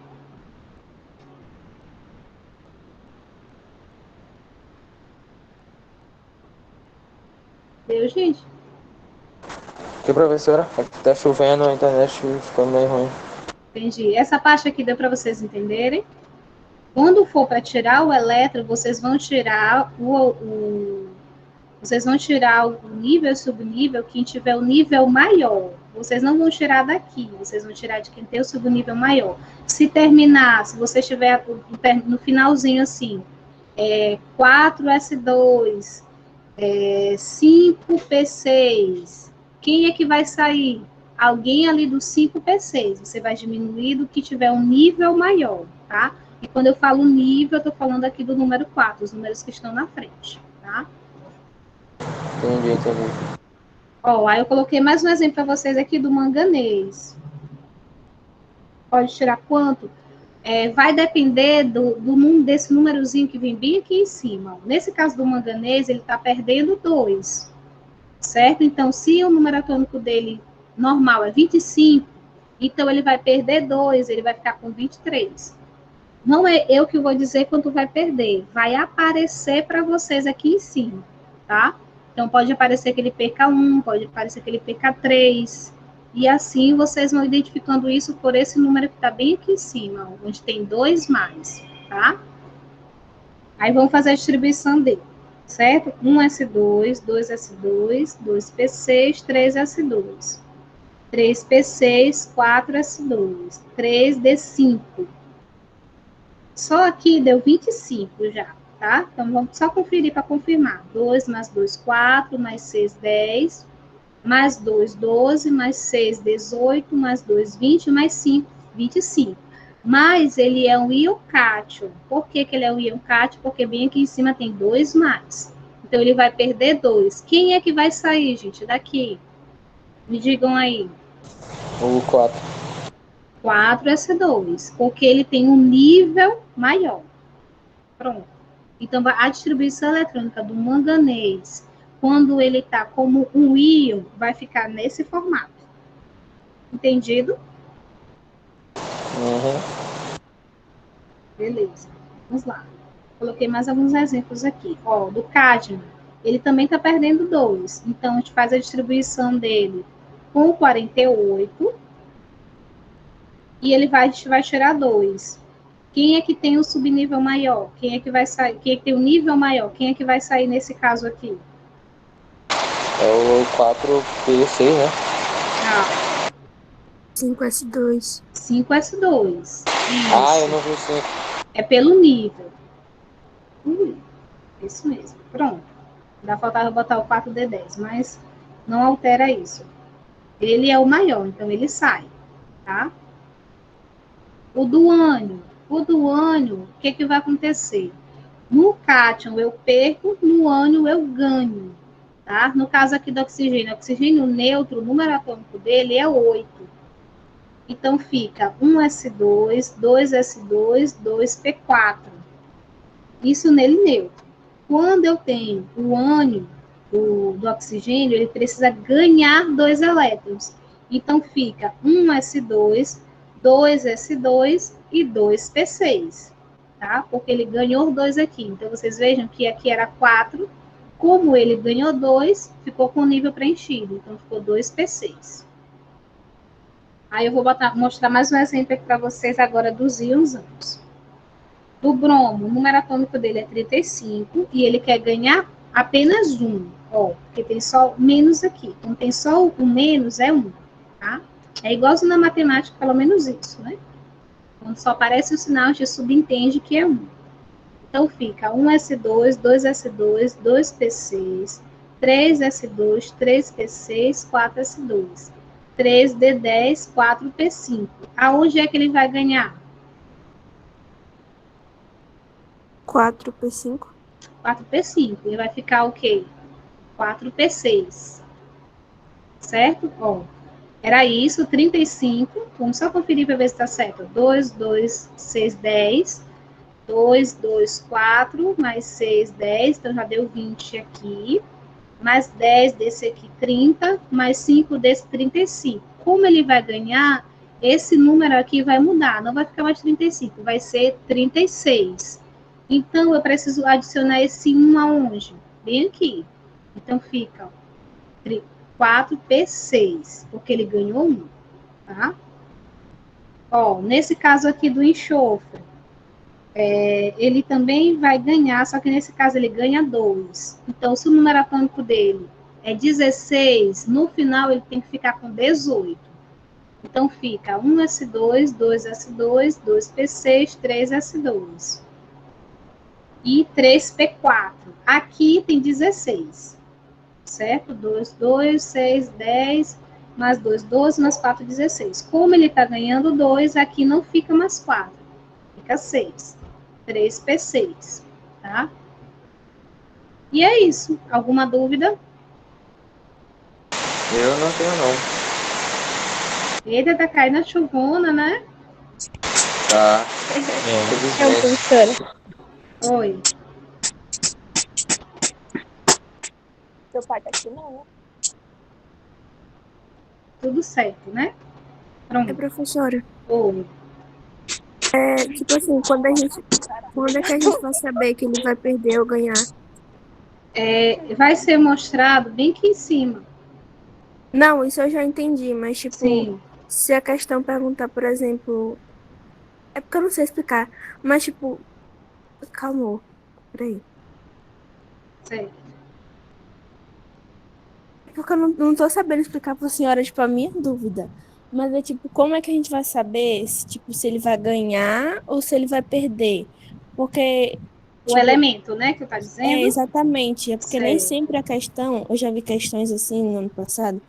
Deu, gente? Que professora? Aqui tá chovendo, a internet ficou meio ruim. Entendi. Essa parte aqui deu para vocês entenderem? Quando for para tirar o elétron, vocês vão tirar vocês vão tirar o nível e o subnível, quem tiver o nível maior. Vocês não vão tirar daqui, vocês vão tirar de quem tem o subnível maior. Se terminar, se você estiver no finalzinho assim, 4S2, 5P6, quem é que vai sair? Alguém ali do 5P6. Você vai diminuir do que tiver um nível maior, tá? E quando eu falo nível, eu estou falando aqui do número 4, os números que estão na frente, tá? Entendi. Ó, aí eu coloquei mais um exemplo para vocês aqui do manganês. Pode tirar quanto? Vai depender desse númerozinho que vem bem aqui em cima. Nesse caso do manganês, ele está perdendo 2, certo? Então, se o número atômico dele normal é 25, então ele vai perder 2, ele vai ficar com 23. Não é eu que vou dizer quanto vai perder, vai aparecer para vocês aqui em cima, tá? Então, pode aparecer que ele perca 1, pode aparecer que ele perca 3, e assim vocês vão identificando isso por esse número que está bem aqui em cima, onde tem 2 mais, tá? Aí vamos fazer a distribuição dele, certo? 1s2, 2s2, 2p6, 3s2, 3p6, 4s2, 3d5. Só aqui deu 25 já, tá? Então, vamos só conferir para confirmar. 2 mais 2, 4, mais 6, 10, mais 2, 12, mais 6, 18, mais 2, 20, mais 5, 25. Mas ele é um íon cátion. Por que ele é um íon cátion? Porque bem aqui em cima tem 2 mais. Então, ele vai perder 2. Quem é que vai sair, gente, daqui? Me digam aí. O 4. 4S2, porque ele tem um nível maior. Pronto. Então, a distribuição eletrônica do manganês, quando ele está como um íon, vai ficar nesse formato. Entendido? Uhum. Beleza. Vamos lá. Coloquei mais alguns exemplos aqui. Ó, do cádmio, ele também está perdendo 2. Então, a gente faz a distribuição dele com 48 e ele vai tirar 2. Quem é que tem o subnível maior? Quem é que vai sair? Quem é que tem o nível maior? Quem é que vai sair nesse caso aqui? É o 4P6, né? Ah, 5S2. 5S2. Ah, eu Isso. não vi o 5. É pelo nível. Isso mesmo. Pronto. Ainda faltava botar o 4D10, mas não altera isso. Ele é o maior, então ele sai, tá? O duânio. O duânio, o que vai acontecer? No cátion eu perco, no ânion eu ganho, tá? No caso aqui do oxigênio, oxigênio neutro, o número atômico dele é 8. Então fica 1S2, 2S2, 2P4. Isso nele neutro. Quando eu tenho o ânion do oxigênio, ele precisa ganhar 2 elétrons. Então fica 1S2, 2S2 e 2P6, tá? Porque ele ganhou 2 aqui. Então vocês vejam que aqui era 4. Como ele ganhou 2, ficou com o nível preenchido. Então ficou 2P6. Aí eu vou mostrar mais um exemplo aqui para vocês agora dos íons. Do bromo, o número atômico dele é 35 e ele quer ganhar apenas 1, ó, porque tem só menos aqui. Então, tem só o menos é 1, tá? É igualzinho na matemática, pelo menos isso, né? Quando só aparece o sinal, a gente subentende que é 1. Então, fica 1S2, 2S2, 2P6, 3S2, 3P6, 4S2, 3D10, 4P5. Aonde é que ele vai ganhar? 4P5. 4P5. E vai ficar o quê? 4P6. Certo? Ó, era isso, 35. Vamos só conferir para ver se está certo. 2, 2, 6, 10. 2, 2, 4, mais 6, 10. Então, já deu 20 aqui. Mais 10 desse aqui, 30. Mais 5 desse, 35. Como ele vai ganhar, esse número aqui vai mudar. Não vai ficar mais 35, vai ser 36. Então, eu preciso adicionar esse 1 aonde? Bem aqui. Então, fica 4P6, porque ele ganhou 1, tá? Ó, nesse caso aqui do enxofre, ele também vai ganhar, só que nesse caso ele ganha 2. Então, se o número atômico dele é 16, no final ele tem que ficar com 18. Então, fica 1S2, 2S2, 2P6, 3S2. E 3P4. Aqui tem 16, certo? 2, 2, 6, 10, mais 2, 12, mais 4, 16. Como ele está ganhando 2, aqui não fica mais 4, fica 6. 3P6, tá? E é isso. Alguma dúvida? Eu não tenho, não. Eita, tá caindo a chuvona, né? Tá. Então, professora, Oi. seu pai tá aqui não, né? Tudo certo, né? Pronto. Professora, Oi. tipo assim, quando é que a gente vai saber que ele vai perder ou ganhar? Vai ser mostrado bem aqui em cima. Não, isso eu já entendi, mas tipo, Sim, se a questão perguntar, por exemplo, é porque eu não sei explicar, mas tipo, calma, peraí. certo. É porque eu não tô sabendo explicar pra senhora, tipo, a minha dúvida. Mas é tipo, como é que a gente vai saber se, tipo, se ele vai ganhar ou se ele vai perder? Porque, O tipo, elemento, né, que eu tá é dizendo? exatamente, é porque nem Certo. sempre a questão, eu já vi questões assim no ano passado,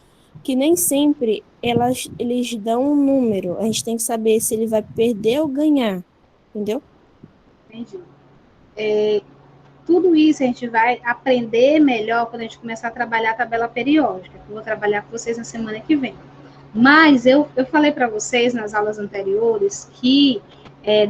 que nem sempre eles dão um número. A gente tem que saber se ele vai perder ou ganhar, entendeu? Entendi. Tudo isso a gente vai aprender melhor quando a gente começar a trabalhar a tabela periódica, que eu vou trabalhar com vocês na semana que vem. Mas eu falei para vocês nas aulas anteriores que,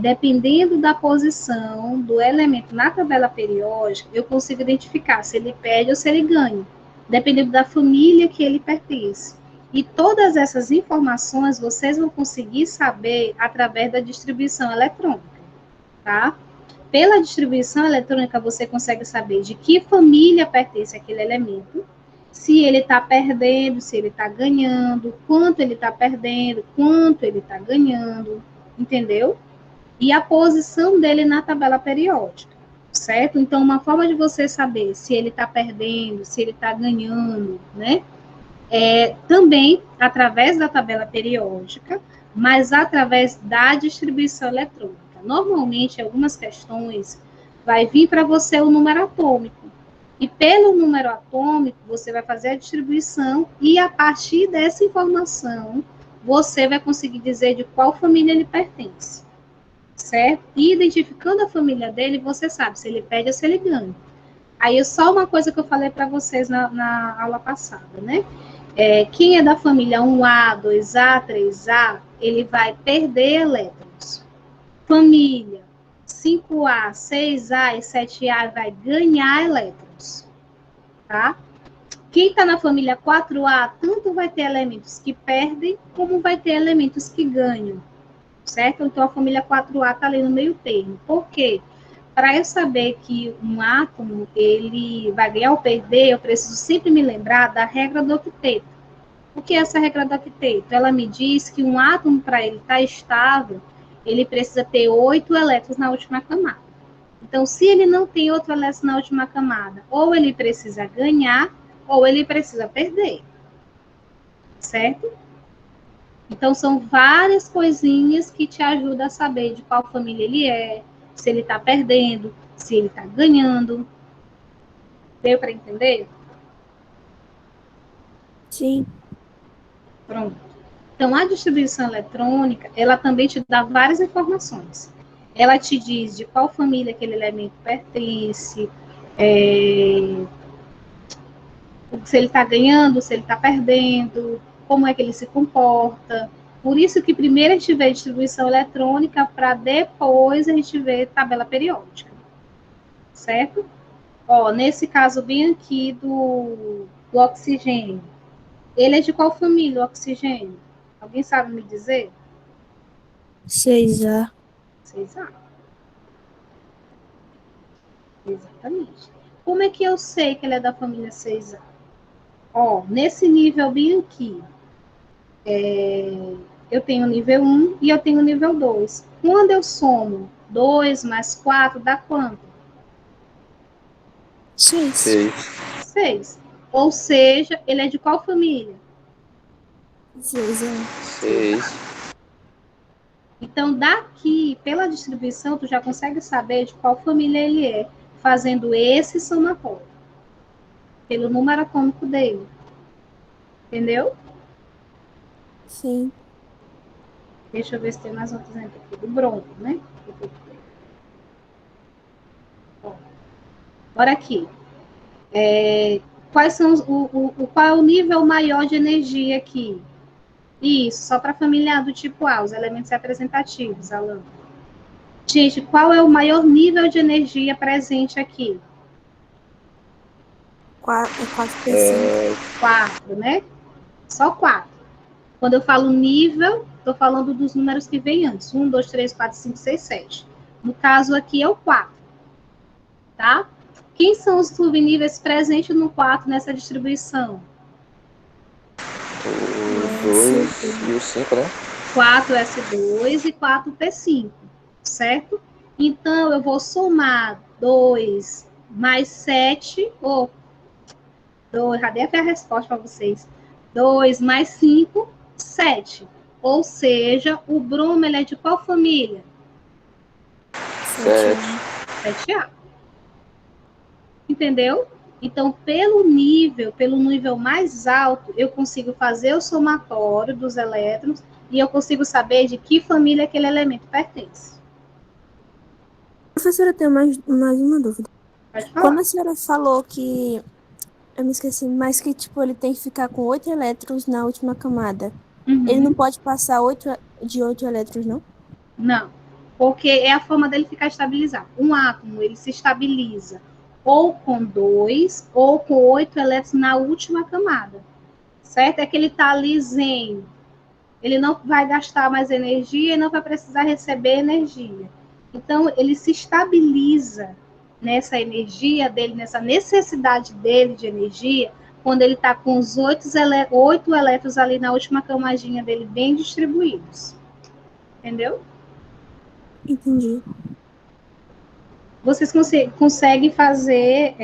dependendo da posição do elemento na tabela periódica, eu consigo identificar se ele perde ou se ele ganha, dependendo da família que ele pertence. E todas essas informações vocês vão conseguir saber através da distribuição eletrônica, tá? Pela distribuição eletrônica, você consegue saber de que família pertence aquele elemento, se ele está perdendo, se ele está ganhando, quanto ele está perdendo, quanto ele está ganhando, entendeu? E a posição dele na tabela periódica, certo? Então, uma forma de você saber se ele está perdendo, se ele está ganhando, né? Também através da tabela periódica, mas através da distribuição eletrônica. Normalmente, em algumas questões, vai vir para você o número atômico. E pelo número atômico, você vai fazer a distribuição e, a partir dessa informação, você vai conseguir dizer de qual família ele pertence, certo? E identificando a família dele, você sabe se ele perde ou se ele ganha. Aí, só uma coisa que eu falei para vocês na aula passada, né? Quem é da família 1A, 2A, 3A, ele vai perder elétrons. Família 5A, 6A e 7A vai ganhar elétrons, tá? Quem está na família 4A, tanto vai ter elementos que perdem, como vai ter elementos que ganham, certo? Então, a família 4A está ali no meio termo. Por quê? Para eu saber que um átomo, ele vai ganhar ou perder, eu preciso sempre me lembrar da regra do octeto. O que é essa regra do octeto? Ela me diz que um átomo, para ele estar estável, ele precisa ter 8 elétrons na última camada. Então, se ele não tem 8 elétrons na última camada, ou ele precisa ganhar, ou ele precisa perder. Certo? Então, são várias coisinhas que te ajudam a saber de qual família ele é, se ele está perdendo, se ele está ganhando. Deu para entender? Sim. Pronto. Então, a distribuição eletrônica, ela também te dá várias informações. Ela te diz de qual família aquele elemento pertence, se ele está ganhando, se ele está perdendo, como é que ele se comporta. Por isso que primeiro a gente vê distribuição eletrônica, para depois a gente ver tabela periódica. Certo? Ó, nesse caso bem aqui do oxigênio. Ele é de qual família, o oxigênio? Alguém sabe me dizer? 6A. 6A. Exatamente. Como é que eu sei que ele é da família 6A? Ó, nesse nível bem aqui, eu tenho nível 1 e eu tenho nível 2. Quando eu somo 2 mais 4, dá quanto? 6. 6. Ou seja, ele é de qual família? 6A. 6. Então, daqui, pela distribuição, tu já consegue saber de qual família ele é, fazendo esse somatório, pelo número atômico dele. Entendeu? Sim. Deixa eu ver se tem mais outro exemplo aqui, do bronco, né? Ó, bora aqui. Quais são qual é o nível maior de energia aqui? Isso, só para a família do tipo A, os elementos representativos, Alan. Gente, qual é o maior nível de energia presente aqui? 4P5. 4, né? Só 4. Quando eu falo nível, estou falando dos números que vêm antes. 1, 2, 3, 4, 5, 6, 7. No caso aqui é o 4. Tá? Quem são os subníveis presentes no 4 nessa distribuição? O 2 e o 5, né? 4S2 e 4P5, certo? Então, eu vou somar 2 mais 7, cadê a resposta para vocês? 2 mais 5, 7. Ou seja, o bromo ele é de qual família? 7A. Entendeu? Então, pelo nível mais alto, eu consigo fazer o somatório dos elétrons e eu consigo saber de que família aquele elemento pertence. Professora, eu tenho mais uma dúvida. Pode falar. Quando a senhora falou que, eu me esqueci, mas que, tipo, ele tem que ficar com 8 elétrons na última camada. Ele não pode passar de 8 elétrons, não? Não, porque é a forma dele ficar estabilizado. Um átomo, ele se estabiliza ou com 2 ou com 8 elétrons na última camada, certo? É que ele está ali zen, ele não vai gastar mais energia e não vai precisar receber energia. Então, ele se estabiliza nessa energia dele, nessa necessidade dele de energia, quando ele está com os 8 elétrons ali na última camadinha dele bem distribuídos. Entendeu? Entendi. Vocês conseguem fazer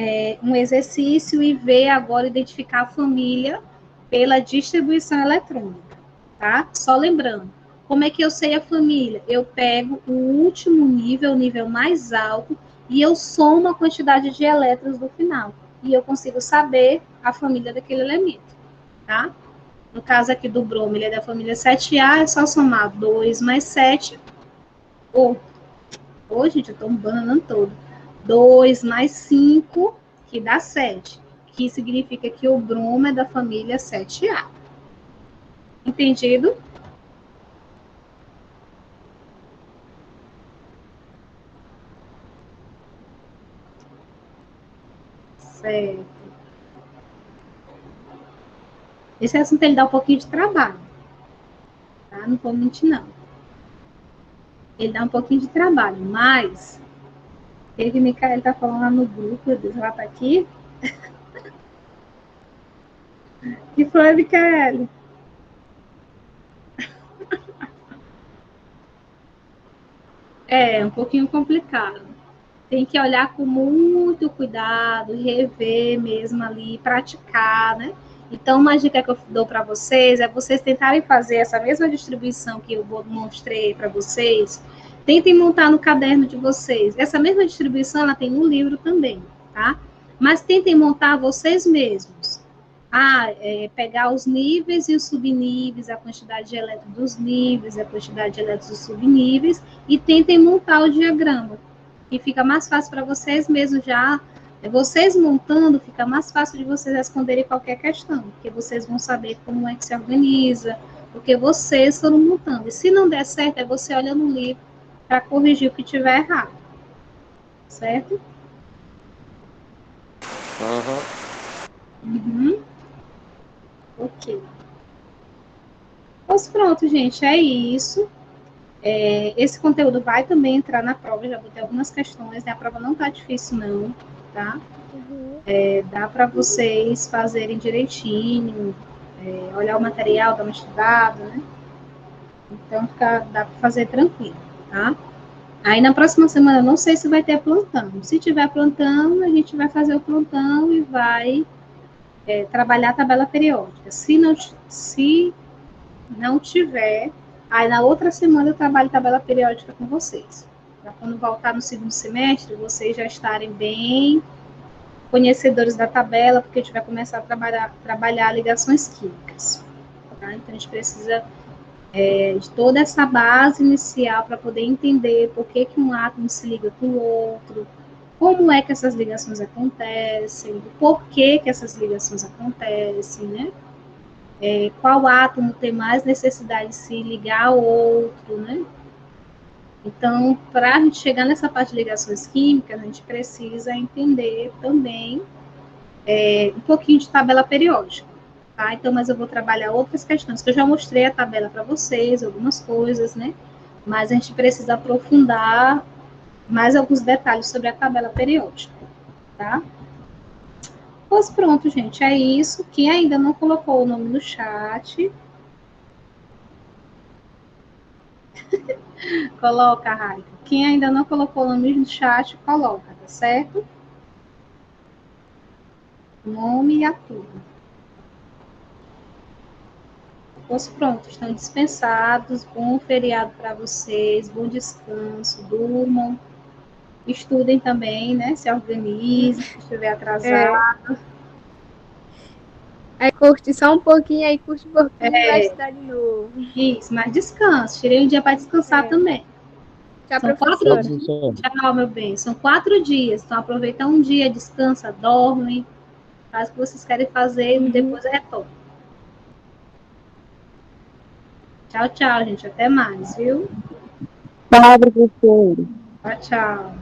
um exercício e ver agora, identificar a família pela distribuição eletrônica, tá? Só lembrando, como é que eu sei a família? Eu pego o último nível, o nível mais alto, e eu somo a quantidade de elétrons do final. E eu consigo saber a família daquele elemento, tá? No caso aqui do bromo, ele é da família 7A, é só somar 2 mais 7, ou gente, eu estou bananando todo. 2 mais 5, que dá 7. Que significa que o bromo é da família 7A. Entendido? Certo. Esse assunto ele dá um pouquinho de trabalho. Tá? Não vou mentir, não. Ele dá um pouquinho de trabalho, mas ele que Micael tá falando lá no grupo, meu Deus, ela tá aqui. Que foi, Micael? É, um pouquinho complicado. Tem que olhar com muito cuidado, rever mesmo ali, praticar, né? Então, uma dica que eu dou para vocês é vocês tentarem fazer essa mesma distribuição que eu mostrei para vocês. Tentem montar no caderno de vocês. Essa mesma distribuição, ela tem no livro também, tá? Mas tentem montar vocês mesmos. Pegar os níveis e os subníveis, a quantidade de elétrons dos níveis, a quantidade de elétrons dos subníveis, e tentem montar o diagrama. E fica mais fácil para vocês mesmos já. Vocês montando, fica mais fácil de vocês responderem qualquer questão, porque vocês vão saber como é que se organiza, porque vocês foram montando. E se não der certo, é você olha no livro para corrigir o que tiver errado. Certo? Uhum. Ok. Pois pronto, gente, é isso. Esse conteúdo vai também entrar na prova, já botei algumas questões, né? A prova não tá difícil, não, tá? Dá para vocês fazerem direitinho, olhar o material, dar uma estudada, né? Então, dá para fazer tranquilo, tá? Aí, na próxima semana, eu não sei se vai ter plantão. Se tiver plantão, a gente vai fazer o plantão e vai trabalhar a tabela periódica. Se não tiver, aí na outra semana eu trabalho tabela periódica com vocês. Para quando voltar no segundo semestre, vocês já estarem bem conhecedores da tabela, porque a gente vai começar a trabalhar ligações químicas. Tá? Então, a gente precisa de toda essa base inicial para poder entender por que um átomo se liga com o outro, como é que essas ligações acontecem, por que essas ligações acontecem, né? Qual átomo tem mais necessidade de se ligar ao outro, né? Então, para a gente chegar nessa parte de ligações químicas, a gente precisa entender também um pouquinho de tabela periódica, tá? Então, mas eu vou trabalhar outras questões, que eu já mostrei a tabela para vocês, algumas coisas, né? Mas a gente precisa aprofundar mais alguns detalhes sobre a tabela periódica, tá? Pois pronto, gente, é isso. Quem ainda não colocou o nome no chat, coloca, Raika. Quem ainda não colocou o nome no chat, coloca, tá certo? Nome e a turma. Pois pronto, estão dispensados. Bom feriado para vocês, bom descanso, durmam. Estudem também, né? Se organizem, se estiver atrasado. Aí curte só um pouquinho, aí curte um pouquinho e vai estudar de novo. Isso, mas descanso. Tirei um dia para descansar também. Tchau, São professora. Tchau, meu bem. São 4 dias. Então, aproveita um dia, descansa, dorme, faz o que vocês querem fazer e depois retorna. Tchau, tchau, gente. Até mais, viu? Tchau, professora. Tchau, tchau.